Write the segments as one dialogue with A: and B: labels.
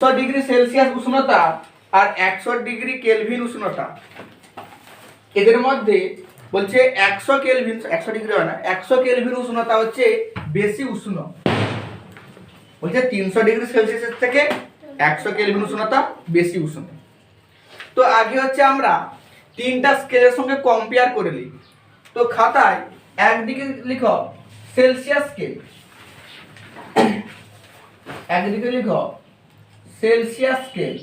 A: Degree Celsius উষ্ণতা আর 100 degree kelvin উষ্ণতা, এদের মধ্যে বলছে 100 কেলভিন, 100 ডিগ্রি হয় না, 100 কেলভিন উষ্ণতা হচ্ছে বেশি উষ্ণ। বলছে 300 ডিগ্রি সেলসিয়াস থেকে 100 কেলভিন উষ্ণতা বেশি উষ্ণ। তো আগে হচ্ছে আমরা তিনটা স্কেলের সঙ্গে কম্পেয়ার করে নিই। তো খাতায় একদিকে লিখো সেলসিয়াস স্কেল, একদিকে লিখো সেলসিয়াস স্কেল,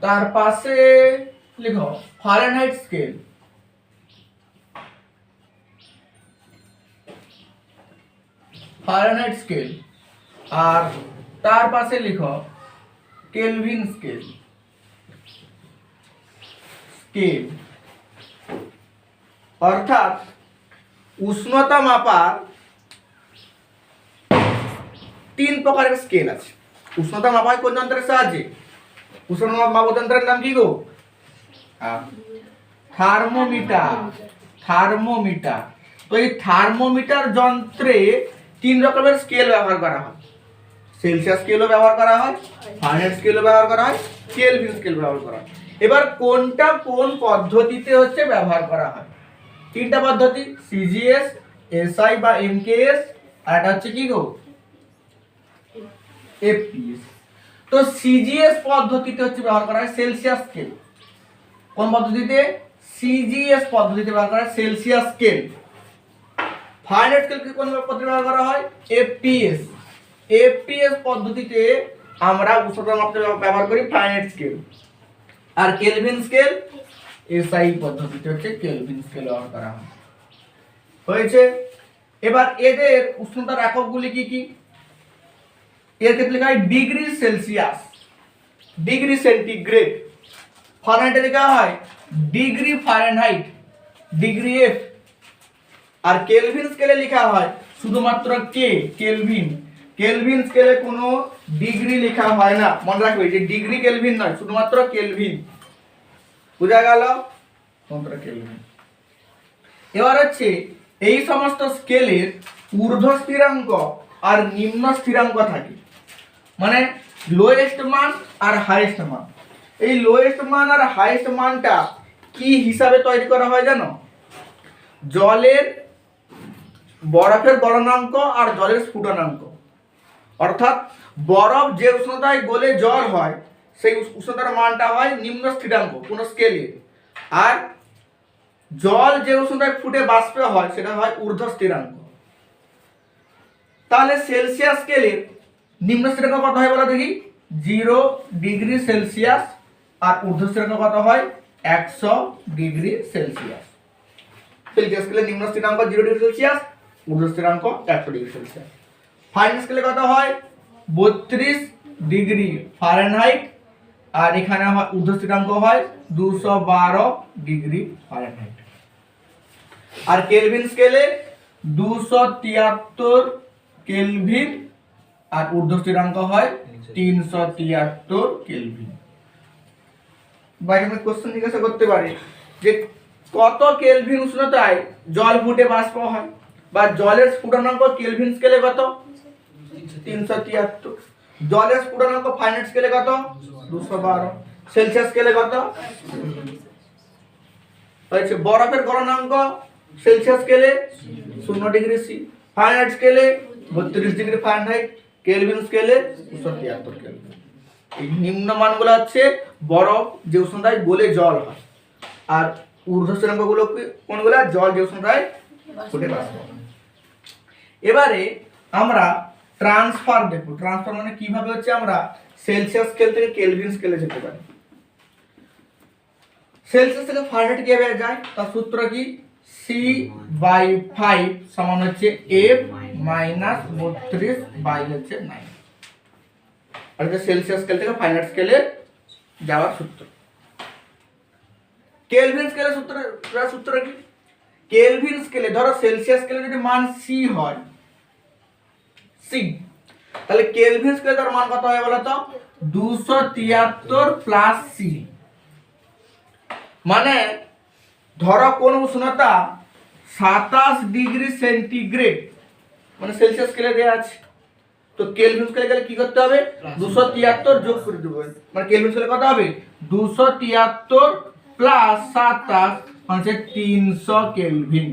A: তার পাশে লিখো ফারেনহাইট স্কেল, ফারেনহাইট স্কেল, আর তার পাশে লিখো কেলভিন স্কেল, স্কেল। অর্থাৎ উষ্ণতা মাপার তিন প্রকারের স্কেল আছে। উষ্ণতা মাপা হয় কোন যন্ত্রের সাহায্যে? উষ্ণতা মাপার যন্ত্রের নাম কি গো? Thermometer, thermometer. তো এই থার্মোমিটার যন্ত্রে তিন রকমের স্কেল ব্যবহার করা হয়। সেলসিয়াস স্কেলও ব্যবহার করা হয়, ফারেনহাইট স্কেলও ব্যবহার করা হয়, কেলভিন স্কেল ব্যবহার করা হয়। এবার কোনটা কোন পদ্ধতিতে হচ্ছে ব্যবহার করা হয়? তিনটা পদ্ধতি, সিজিএস, এসআই বা এমকেএস, আর এটা হচ্ছে কি গো? এফপিএস। তো সিজিএস পদ্ধতিতে হচ্ছে ব্যবহার করা হয় সেলসিয়াস স্কেল। কোন পদ্ধতিতে? সিজিএস পদ্ধতিতে ব্যবহার করা হয় সেলসিয়াস স্কেল। ফারেনহাইট স্কেল কোন পদ্ধতিতে ব্যবহার করা হয়? এফপিএস। এফপিএস পদ্ধতিতে আমরা উষ্ণতা মাপতে ব্যবহার করি ফারেনহাইট স্কেল। আর কেলভিন স্কেল এসআই পদ্ধতিতে হচ্ছে কেলভিন স্কেল ব্যবহার করা হয়। হয়েছে। এবার এদের উষ্ণতার এককগুলি কি কি? এর ক্ষেত্রে লেখা হয় ডিগ্রি সেলসিয়াস, ডিগ্রি সেন্টিগ্রেড। ফারেনহাইটে লেখা হয় ডিগ্রি ফারেনহাইট, ডিগ্রি এফ। আর কেলভিন স্কেলে লেখা হয় শুধুমাত্র কে, কেলভিন। কেলভিন স্কেলে কোনো ডিগ্রি লেখা হয় না, মনে রাখবে যে ডিগ্রি কেলভিন নয়, শুধুমাত্র কেলভিন। বুঝা গেল? মাত্র কেলভিন। এবার হচ্ছে এই সমস্ত স্কেলের ঊর্ধ্ব স্থিরাঙ্ক আর নিম্ন স্থিরাঙ্ক থাকে, মানে লোয়েস্ট মান আর হাইয়েস্ট মান। এই লোয়েস্ট মান আর হাইয়েস্ট মানটা কি হিসাবে তৈরি করা হয় জানো? জলের বরফের গলনাঙ্ক আর জলের স্ফুটনাঙ্ক। অর্থাৎ বরফ যে উষ্ণতায় গলে জল হয় সেই উষ্ণতার মানটা হয় নিম্ন স্থিরাঙ্ক কোন স্কেলে, আর জল যে উষ্ণতায় ফুটে বাষ্প হয় সেটা হয় ঊর্ধ্ব স্থিরাঙ্ক। তাহলে সেলসিয়াস স্কেলের নিম্ন স্থিরাঙ্ক কত হয় বলো দেখি? 0 ডিগ্রি সেলসিয়াস। আর ঊর্ধ্ব স্থিরাঙ্ক কত হয়? 100 ডিগ্রি সেলসিয়াস। সেলসিয়াস স্কেলের নিম্ন স্থিরাঙ্ক 0 ডিগ্রি সেলসিয়াস, ঊর্ধ্ব স্থিরাঙ্ক 100 ডিগ্রি সেলসিয়াস। ফারেনহাইট স্কেলে কত হয়? 32 ডিগ্রি ফারেনহাইট। আর এখানে ঊর্ধ্ব স্থিরাঙ্ক হয় 212 ডিগ্রি ফারেনহাইট। আর কেলভিন স্কেলে 273 কেলভিন, আর ঊর্ধ্ব স্থিরাঙ্ক হয় 373 কেলভিন। বাইরে কোশ্চেন জিজ্ঞাসা করতে পারে যে কত কেলভিন উষ্ণতায় জল ফুটে বাষ্প হয়, বা জলের স্ফুটনাঙ্ক কেলভিন স্কেলে কত? 373। জলের স্ফুটনাঙ্ক ফারেনহাইট স্কেলে কত? 212। সেলসিয়াস স্কেলে কত? হয়েছে। বরফের গলনাঙ্ক সেলসিয়াস স্কেলে 0 ডিগ্রি সি, ফারেনহাইট স্কেলে 32 ডিগ্রি ফারেনহাইট, কেলভিন স্কেলে 273 কেলভিন। এই নিম্ন মানগুলো হচ্ছে বরফ যে উষ্ণতায় গলে জল হয়, আর ঊর্ধ্ব স্থিরাঙ্কগুলো কোনগুলো? জল যে উষ্ণতায় ফুটে বাষ্প হয়। এবারে আমরা ট্রান্সফার দেখব। ট্রান্সফার মানে কিভাবে হচ্ছে আমরা সেলসিয়াস স্কেল থেকে কেলভিন স্কেলে যেতে পারি। সেলসিয়াস থেকে ফারেনহাইট কিভাবে যায় তার সূত্র কি? C/5 সমান হচ্ছে F - 32/9। আর এটা সেলসিয়াস স্কেল থেকে ফারেনহাইট স্কেলে যাওয়ার সূত্র। কেলভিন স্কেলের সূত্র কি? কেলভিন স্কেলে ধরো সেলসিয়াস স্কেলে যদি মান C হয়, C, তাহলে কেলভিন স্কেলে তার মান কত হয় বলো তো? 273 প্লাস C। মানে ধরো কোন উষ্ণতা 27 ডিগ্রি সেন্টিগ্রেড, মানে সেলসিয়াস স্কেলে দেওয়া আছে, তো কেলভিন স্কেলে গেলে কি করতে হবে 273 যোগ করে দেবো, মানে কেলভিন স্কেলে কত হবে 273 প্লাস 27 মানে 300 কেলভিন।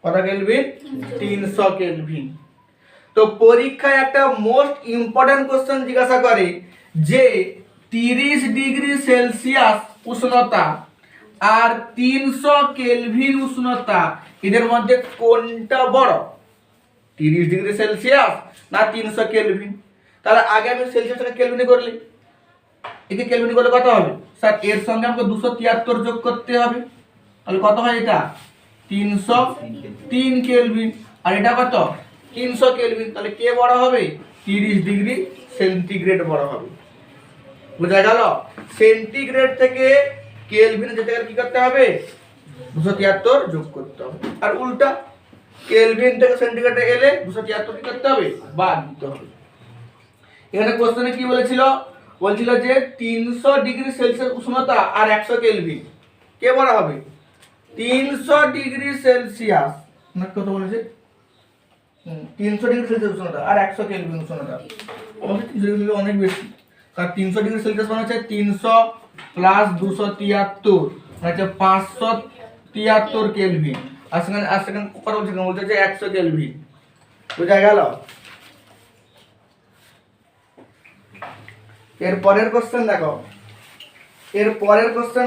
A: কত কেলভিন 300 কেলভিন। তো পরীক্ষায় একটা মোস্ট ইম্পর্টেন্ট কোশ্চেন জিজ্ঞাসা করে যে 30 ডিগ্রি সেলসিয়াস উষ্ণতা আর 300 কেলভিন উষ্ণতা এদের মধ্যে কোনটা বড়, 30 ডিগ্রি সেলসিয়াস না 300 কেলভিন? তাহলে আগে আমি সেলসিয়াসটাকে কেলভিনে করলি, একে কেলভিনে করলে কত হবে স্যার, এর সঙ্গে আমাকে 273 যোগ করতে হবে, তাহলে কত হয় এটা 303 কেলভিন, আর এটা কত 300 কেলভিন। তাহলে কে বড় হবে 30 ডিগ্রি সেন্টিগ্রেড বড় হবে। বুঝা গেল? সেন্টিগ্রেড থেকে কেলভিনে যেতে গেলে কি করতে হবে 273 যোগ করতে হবে, আর উল্টা কেলভিন থেকে সেন্টিগ্রেডে এলে 273 কি করতে হবে বাদ দিতে হবে। এখানে কোশ্চেনে কি বলেছিল, বলছিল যে 300 ডিগ্রি সেলসিয়াস উষ্ণতা আর 100 কেলভিন কে বড় হবে, 300 ডিগ্রি সেলসিয়াস না কত বলেছে 300 ডিগ্রি সেলসিয়াস উষ্ণতা আর 100 কেলভিন উষ্ণতা, অবশ্যই 300 ডিগ্রি অনেক বেশি, কারণ 300 ডিগ্রি সেলসিয়াস মানে হচ্ছে 300 প্লাস 273 মানে হচ্ছে 573 কেলভিন, আর সেখানে কত বলছে যে 100 কেলভিন। বুঝা গেল? এর পরের কোশ্চেন দেখো, এর পরের কোশ্চেন